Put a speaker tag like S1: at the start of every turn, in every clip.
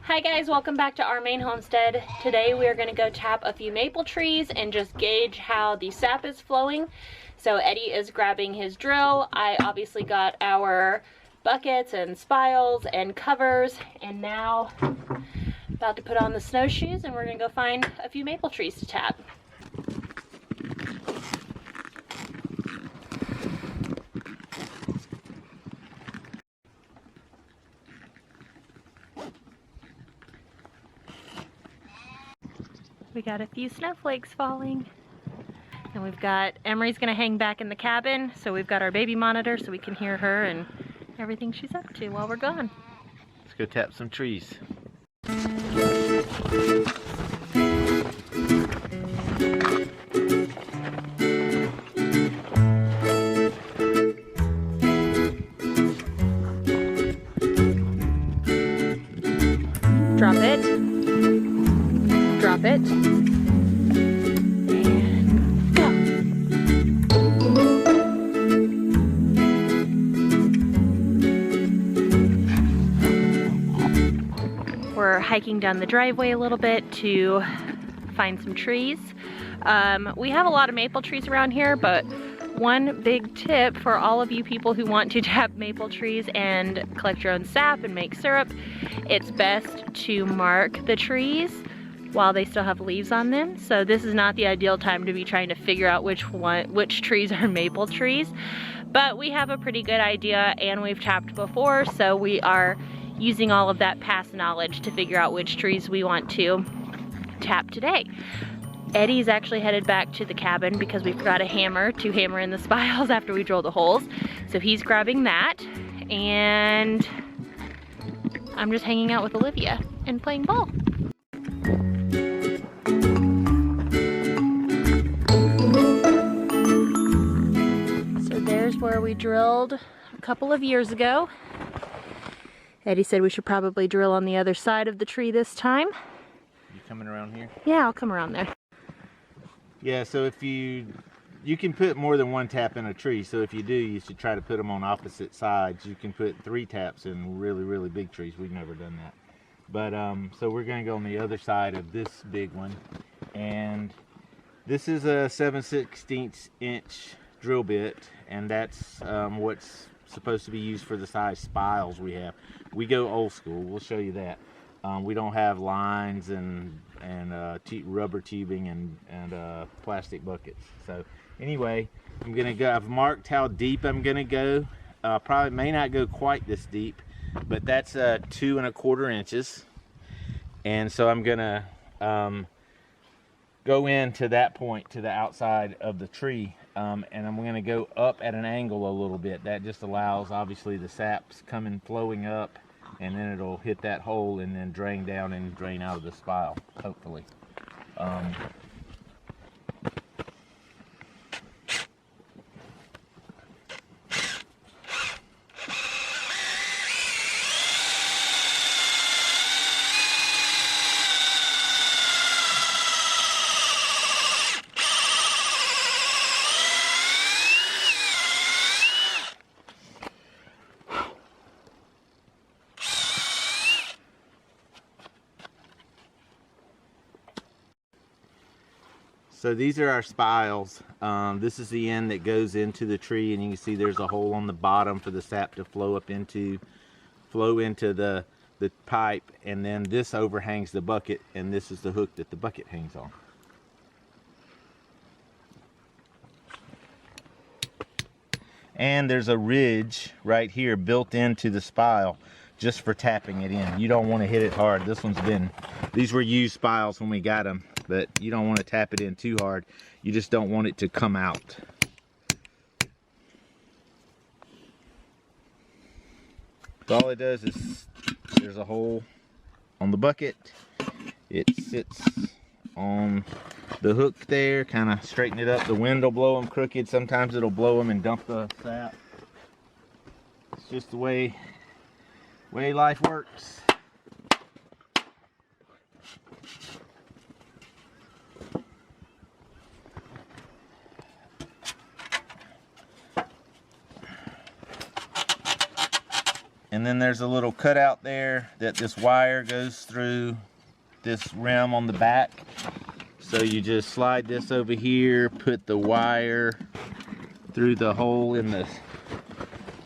S1: Hi guys, welcome back to our Maine homestead. Today we are going to go tap a few maple trees and just gauge how the sap is flowing. So Eddie is grabbing his drill. I obviously got our buckets and spiles and covers, and now about to put on the snowshoes and we're going to go find a few maple trees to tap. We got a few snowflakes falling. And we've got, Emery's gonna hang back in the cabin, so we've got our baby monitor so we can hear her and everything she's up to while we're gone.
S2: Let's go tap some trees.
S1: Drop it. Drop it. And go. We're hiking down the driveway a little bit to find some trees. We have a lot of maple trees around here, but one big tip for all of you people who want to tap maple trees and collect your own sap and make syrup, it's best to mark the trees while they still have leaves on them. So this is not the ideal time to be trying to figure out which trees are maple trees, but we have a pretty good idea and we've tapped before, so we are using all of that past knowledge to figure out which trees we want to tap today. Eddie's actually headed back to the cabin because we forgot a hammer to hammer in the spiles after we drill the holes. So he's grabbing that, and I'm just hanging out with Olivia and playing ball. So there's where we drilled a couple of years ago. Eddie said we should probably drill on the other side of the tree this time.
S2: You coming around here?
S1: Yeah, I'll come around there.
S2: Yeah, so if you can put more than one tap in a tree, so if you do, you should try to put them on opposite sides. You can put 3 taps in really big trees. We've never done that. But so we're going to go on the other side of this big one, and this is a 7/16 inch drill bit, and that's what's supposed to be used for the size spiles we have. We go old school. We'll show you that. We don't have lines and rubber tubing and plastic buckets. So anyway, I'm gonna go. I've marked how deep I'm gonna go. Probably may not go quite this deep, but that's 2 1/4 inches. And so I'm gonna go into that point to the outside of the tree, and I'm gonna go up at an angle a little bit. That just allows, obviously, the sap's coming flowing up, and then it'll hit that hole and then drain down and drain out of the spile, hopefully. So these are our spiles. This is the end that goes into the tree, and you can see there's a hole on the bottom for the sap to flow into the pipe, and then this overhangs the bucket, and this is the hook that the bucket hangs on. And there's a ridge right here built into the spile just for tapping it in. You don't want to hit it hard. These were used spiles when we got them, but you don't want to tap it in too hard. You just don't want it to come out. So all it does is, there's a hole on the bucket. It sits on the hook there, kind of straighten it up. The wind will blow them crooked. Sometimes it'll blow them and dump the sap. It's just the way life works. And then there's a little cutout there that this wire goes through this rim on the back. So you just slide this over here, put the wire through the hole in the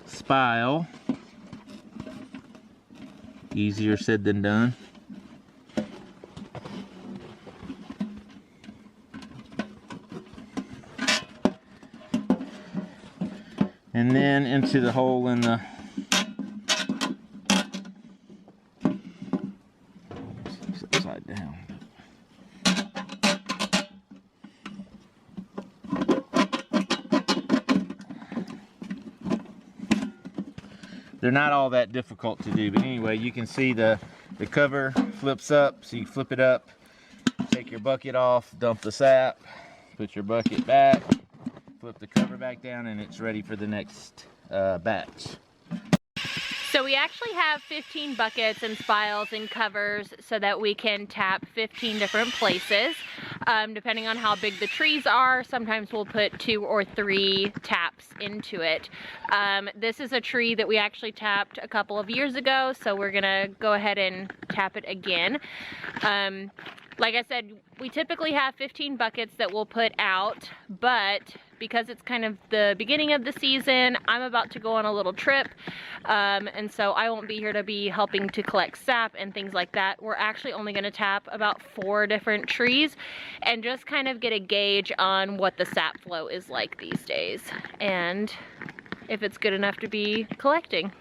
S2: spile. Easier said than done. And then into the hole in the upside down. They're not all that difficult to do, but anyway, you can see the cover flips up, so you flip it up, take your bucket off, dump the sap, put your bucket back, flip the cover back down, and it's ready for the next batch.
S1: So we actually have 15 buckets and spiles and covers so that we can tap 15 different places. Depending on how big the trees are, sometimes we'll put 2 or 3 taps into it. This is a tree that we actually tapped a couple of years ago, so we're gonna go ahead and tap it again. Like I said, we typically have 15 buckets that we'll put out, but because it's kind of the beginning of the season, I'm about to go on a little trip, and so I won't be here to be helping to collect sap and things like that. We're actually only going to tap about 4 different trees and just kind of get a gauge on what the sap flow is like these days and if it's good enough to be collecting.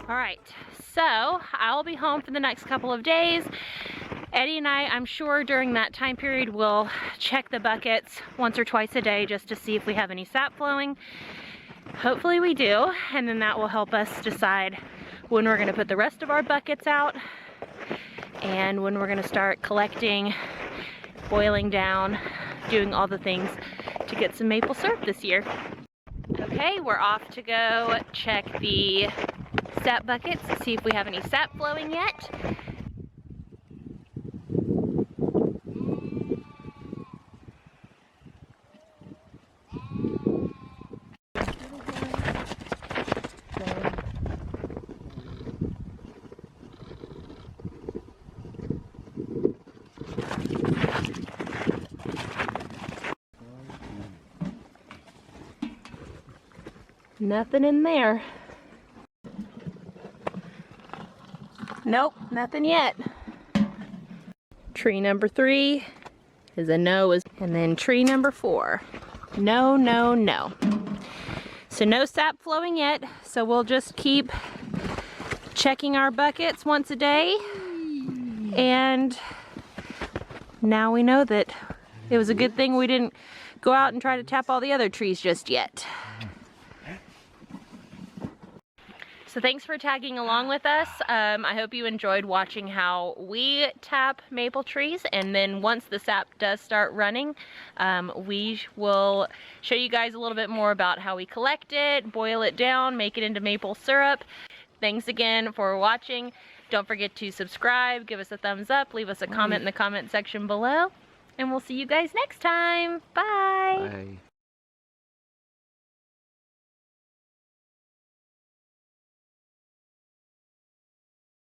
S1: All right, so I'll be home for the next couple of days, Eddie and I'm sure during that time period, we'll check the buckets once or twice a day just to see if we have any sap flowing. Hopefully we do, and then that will help us decide when we're gonna put the rest of our buckets out and when we're gonna start collecting, boiling down, doing all the things to get some maple syrup this year. Okay, we're off to go check the sap buckets, see if we have any sap flowing yet. Nothing in there. Nope, nothing yet. Tree number 3 is a no, and then tree number 4, no, no, no. So no sap flowing yet, so we'll just keep checking our buckets once a day, and now we know that it was a good thing we didn't go out and try to tap all the other trees just yet. So thanks for tagging along with us. I hope you enjoyed watching how we tap maple trees, and then once the sap does start running, we will show you guys a little bit more about how we collect it, boil it down, make it into maple syrup. Thanks again for watching. Don't forget to subscribe, give us a thumbs up, leave us a comment in the comment section below, and we'll see you guys next time. Bye.
S2: Bye.